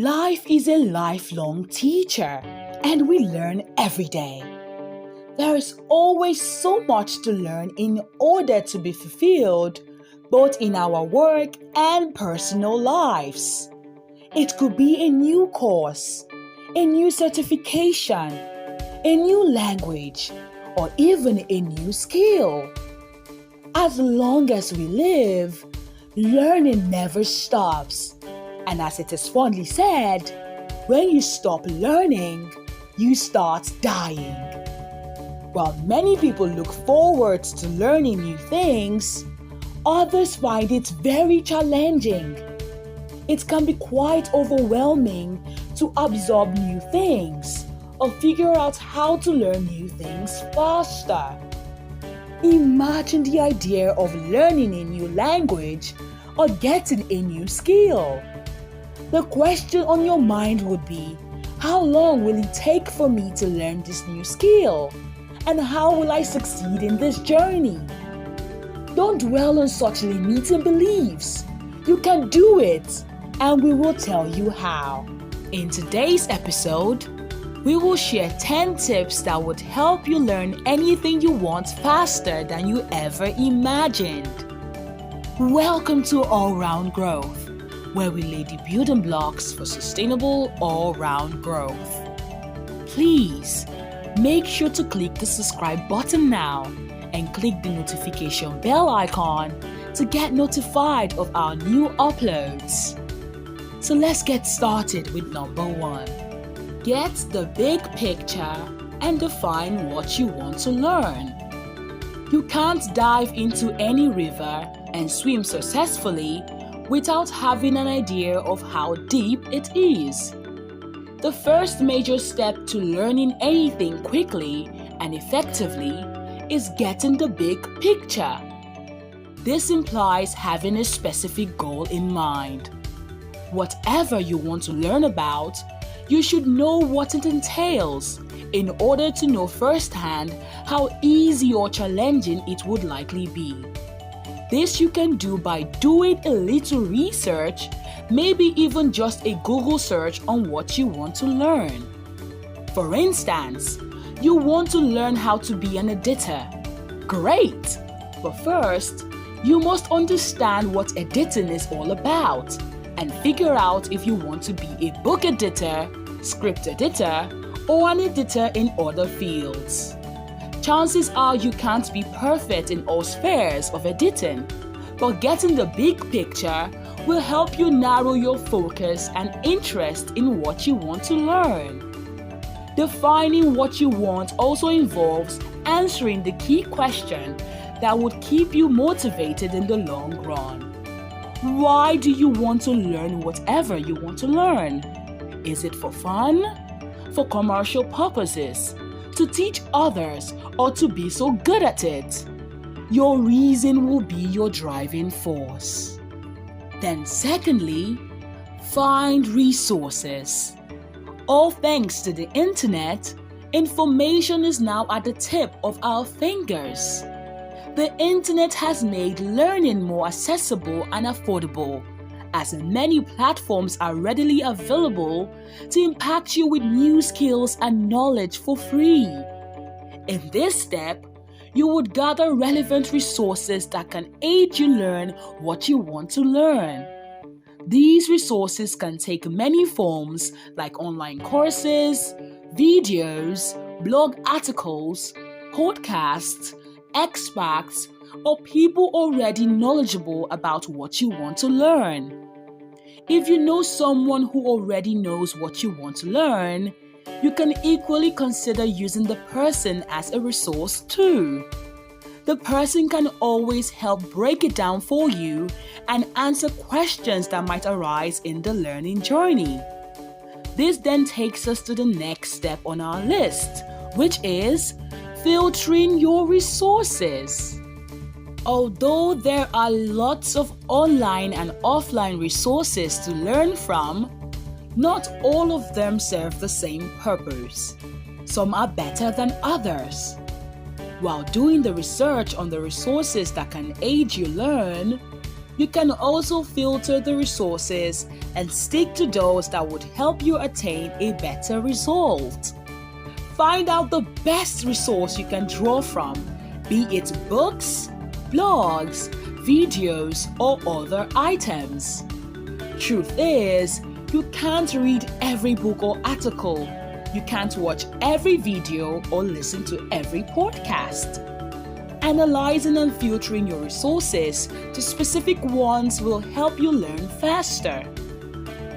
Life is a lifelong teacher, and we learn every day. There is always so much to learn in order to be fulfilled, both in our work and personal lives. It could be a new course, a new certification, a new language, or even a new skill. As long as we live, learning never stops. And as it is fondly said, when you stop learning, you start dying. While many people look forward to learning new things, others find it very challenging. It can be quite overwhelming to absorb new things or figure out how to learn new things faster. Imagine the idea of learning a new language or getting a new skill. The question on your mind would be, how long will it take for me to learn this new skill? And how will I succeed in this journey? Don't dwell on such limiting beliefs. You can do it, and we will tell you how. In today's episode, we will share 10 tips that would help you learn anything you want faster than you ever imagined. Welcome to All Round Growth, where we lay the building blocks for sustainable all-round growth. Please, make sure to click the subscribe button now and click the notification bell icon to get notified of our new uploads. So let's get started with number 1. Get the big picture and define what you want to learn. You can't dive into any river and swim successfully without having an idea of how deep it is. The first major step to learning anything quickly and effectively is getting the big picture. This implies having a specific goal in mind. Whatever you want to learn about, you should know what it entails in order to know firsthand how easy or challenging it would likely be. This you can do by doing a little research, maybe even just a Google search on what you want to learn. For instance, you want to learn how to be an editor. Great! But first, you must understand what editing is all about and figure out if you want to be a book editor, script editor, or an editor in other fields. Chances are you can't be perfect in all spheres of editing, but getting the big picture will help you narrow your focus and interest in what you want to learn. Defining what you want also involves answering the key question that would keep you motivated in the long run. Why do you want to learn whatever you want to learn? Is it for fun? For commercial purposes? To teach others, or to be so good at it? Your reason will be your driving force. Then secondly, find resources. All thanks to the internet, information is now at the tip of our fingers. The internet has made learning more accessible and affordable, as many platforms are readily available to impact you with new skills and knowledge for free. In this step, you would gather relevant resources that can aid you learn what you want to learn. These resources can take many forms like online courses, videos, blog articles, podcasts, experts, or people already knowledgeable about what you want to learn. If you know someone who already knows what you want to learn, you can equally consider using the person as a resource too. The person can always help break it down for you and answer questions that might arise in the learning journey. This then takes us to the next step on our list, which is filtering your resources. Although there are lots of online and offline resources to learn from, not all of them serve the same purpose. Some are better than others. While doing the research on the resources that can aid you learn, You can also filter the resources and stick to those that would help you attain a better result. Find out the best resource you can draw from, be it books, blogs, videos, or other items. Truth is, you can't read every book or article. You can't watch every video or listen to every podcast. Analyzing and filtering your resources to specific ones will help you learn faster.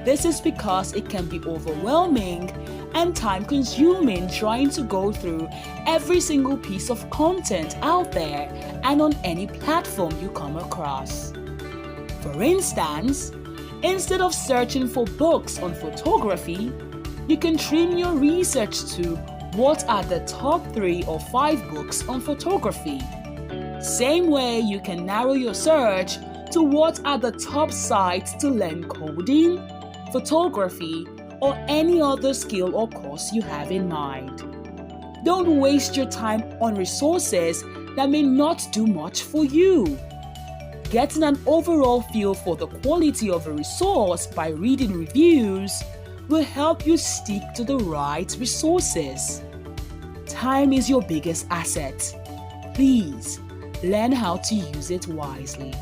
This is because it can be overwhelming and time-consuming trying to go through every single piece of content out there and on any platform you come across. For instance, instead of searching for books on photography, you can trim your research to what are the top 3 or 5 books on photography. Same way you can narrow your search to what are the top sites to learn coding, photography, or any other skill or course you have in mind. Don't waste your time on resources that may not do much for you. Getting an overall feel for the quality of a resource by reading reviews will help you stick to the right resources. Time is your biggest asset. Please learn how to use it wisely.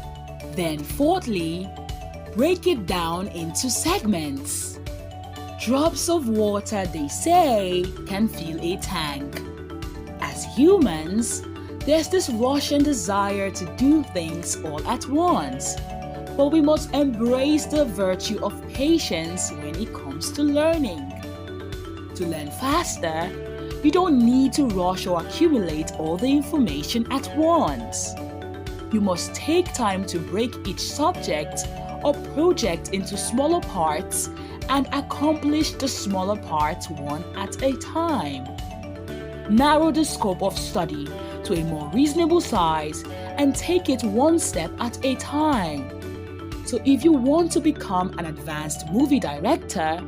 Then fourthly, break it down into segments. Drops of water, they say, can fill a tank. As humans, there's this rush and desire to do things all at once. But we must embrace the virtue of patience when it comes to learning. To learn faster, you don't need to rush or accumulate all the information at once. You must take time to break each subject or project into smaller parts and accomplish the smaller parts one at a time. Narrow the scope of study to a more reasonable size and take it one step at a time. So if you want to become an advanced movie director,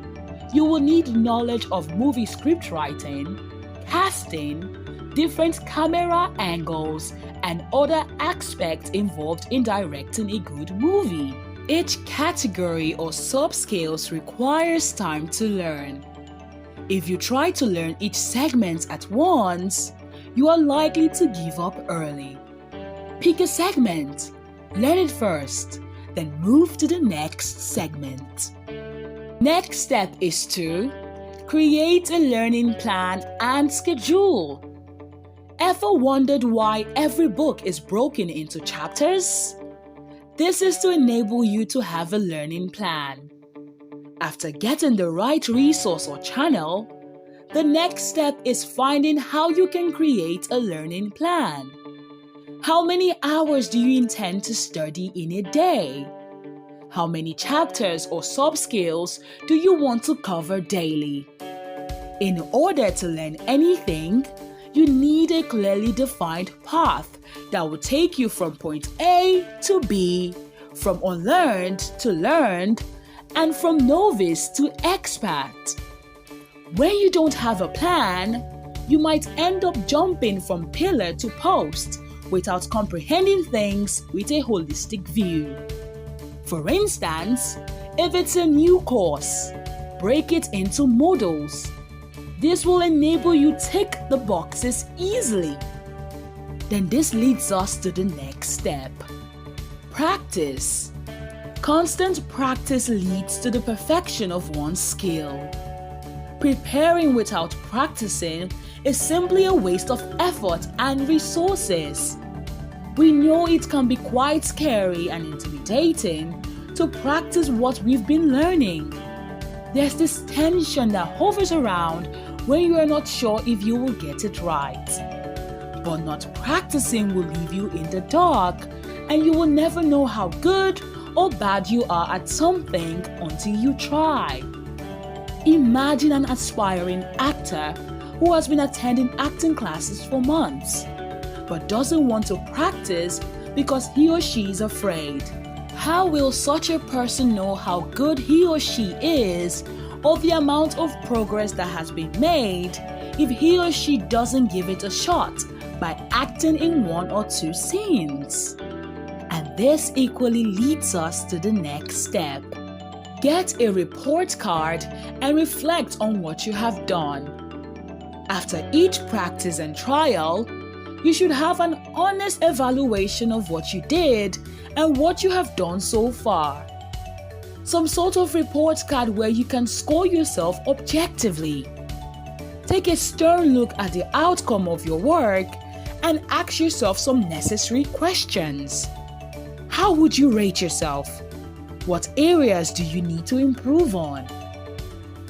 you will need knowledge of movie script writing, casting, different camera angles, and other aspects involved in directing a good movie. Each category or subscales requires time to learn. If you try to learn each segment at once, you are likely to give up early. Pick a segment, learn it first, then move to the next segment. Next step is to create a learning plan and schedule. Ever wondered why every book is broken into chapters? This is to enable you to have a learning plan. After getting the right resource or channel, the next step is finding how you can create a learning plan. How many hours do you intend to study in a day? How many chapters or subscales do you want to cover daily? In order to learn anything, you need a clearly defined path that will take you from point A to B, from unlearned to learned, and from novice to expert. When you don't have a plan, you might end up jumping from pillar to post without comprehending things with a holistic view. For instance, if it's a new course, break it into modules. This will enable you tick the boxes easily. Then this leads us to the next step. Practice. Constant practice leads to the perfection of one's skill. Preparing without practicing is simply a waste of effort and resources. We know it can be quite scary and intimidating to practice what we've been learning. There's this tension that hovers around when you are not sure if you will get it right. But not practicing will leave you in the dark, and you will never know how good or bad you are at something until you try. Imagine an aspiring actor who has been attending acting classes for months, but doesn't want to practice because he or she is afraid. How will such a person know how good he or she is, or the amount of progress that has been made, if he or she doesn't give it a shot by acting in 1 or 2 scenes? And This equally leads us to the next step. Get a report card and reflect on what you have done. After each practice and trial, you should have an honest evaluation of what you did and what you have done so far. Some sort of report card where you can score yourself objectively. Take a stern look at the outcome of your work and ask yourself some necessary questions. How would you rate yourself? What areas do you need to improve on?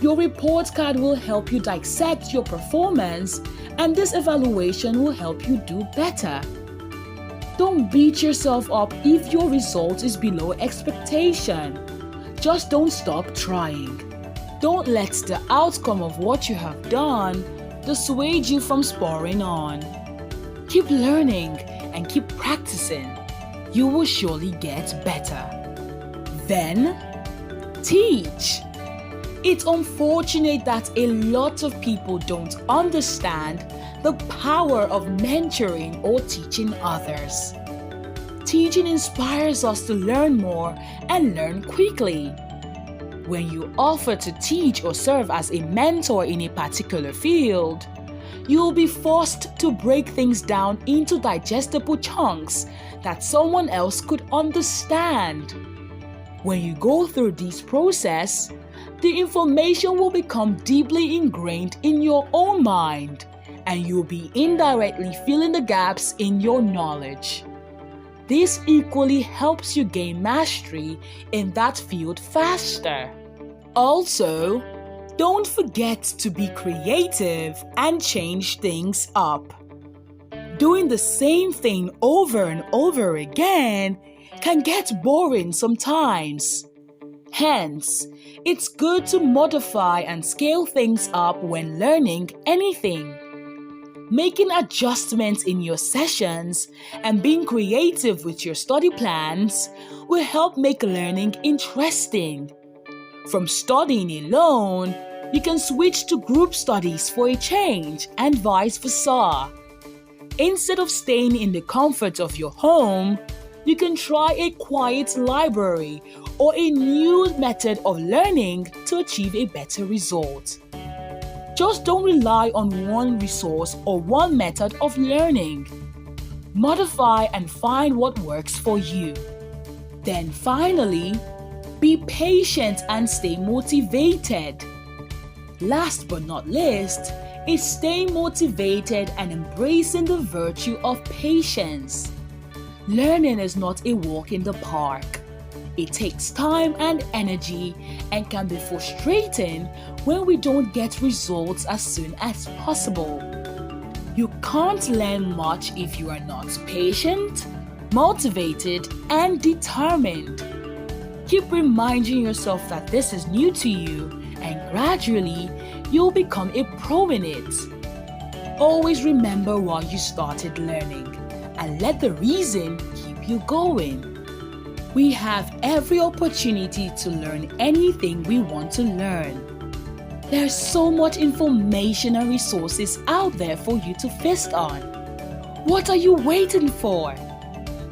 Your report card will help you dissect your performance, and this evaluation will help you do better. Don't beat yourself up if your result is below expectation. Just don't stop trying. Don't let the outcome of what you have done dissuade you from spurring on. Keep learning and keep practicing. You will surely get better. Then, teach. It's unfortunate that a lot of people don't understand the power of mentoring or teaching others. Teaching inspires us to learn more and learn quickly. When you offer to teach or serve as a mentor in a particular field, you'll be forced to break things down into digestible chunks that someone else could understand. When you go through this process, the information will become deeply ingrained in your own mind, and you'll be indirectly filling the gaps in your knowledge. This equally helps you gain mastery in that field faster. Also, don't forget to be creative and change things up. Doing the same thing over and over again can get boring sometimes. Hence, it's good to modify and scale things up when learning anything. Making adjustments in your sessions and being creative with your study plans will help make learning interesting. From studying alone, you can switch to group studies for a change and vice versa. Instead of staying in the comfort of your home, you can try a quiet library or a new method of learning to achieve a better result. Just don't rely on one resource or one method of learning. Modify and find what works for you. Then finally, be patient and stay motivated. Last but not least is staying motivated and embracing the virtue of patience. Learning is not a walk in the park. It takes time and energy and can be frustrating when we don't get results as soon as possible. You can't learn much if you are not patient, motivated, and determined. Keep reminding yourself that this is new to you, and gradually you'll become a pro in it. Always remember why you started learning and let the reason keep you going. We have every opportunity to learn anything we want to learn. There's so much information and resources out there for you to feast on. What are you waiting for?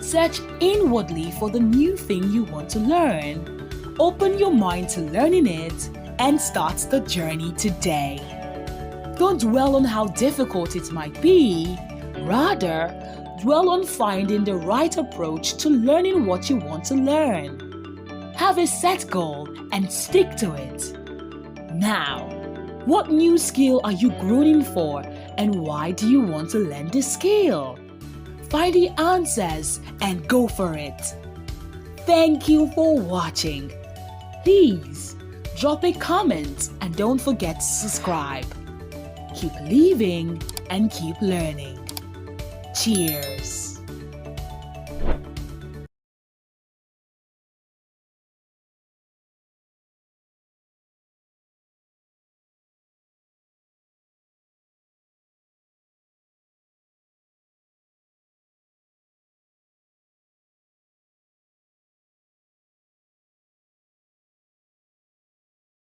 Search inwardly for the new thing you want to learn. Open your mind to learning it and start the journey today. Don't dwell on how difficult it might be. Rather, dwell on finding the right approach to learning what you want to learn. Have a set goal and stick to it. Now, what new skill are you groaning for, and why do you want to learn this skill? Find the answers and go for it. Thank you for watching. Please drop a comment and don't forget to subscribe. Keep living and keep learning. Cheers.